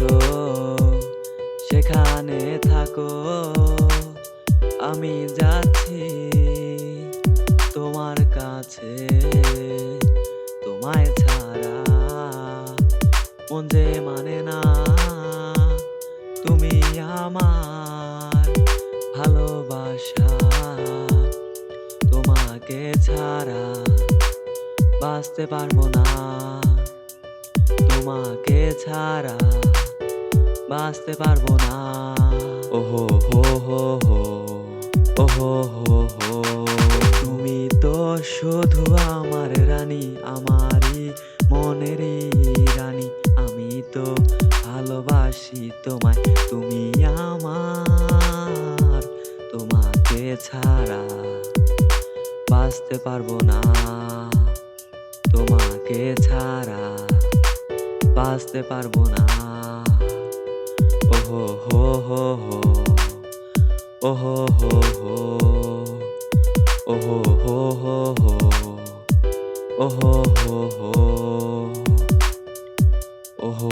আছো সেখানে থাকো, আমি যাচ্ছি তোমার কাছে। তোমায় ছাড়া মন যে মানে না, তুমি আমার ভালোবাসা। তোমাকে ছাড়া বাঁচতে পারবো না, তোমাকে ছাড়া বাঁচতে পারবো না। ওহো হো হো হো, ওহো হো হো। তুমি তো শুধু আমার রানী, আমারই মনেরই রানী। আমি তো ভালোবাসি তোমায়, তুমি আমার। তোমাকে ছাড়া বাঁচতে পারবো না, তোমাকে ছাড়া বাঁচতে পারবো না। ওহো হো হো হো, ওহো হো হো, ওহো হো হো হো, ওহো হো হো, ওহো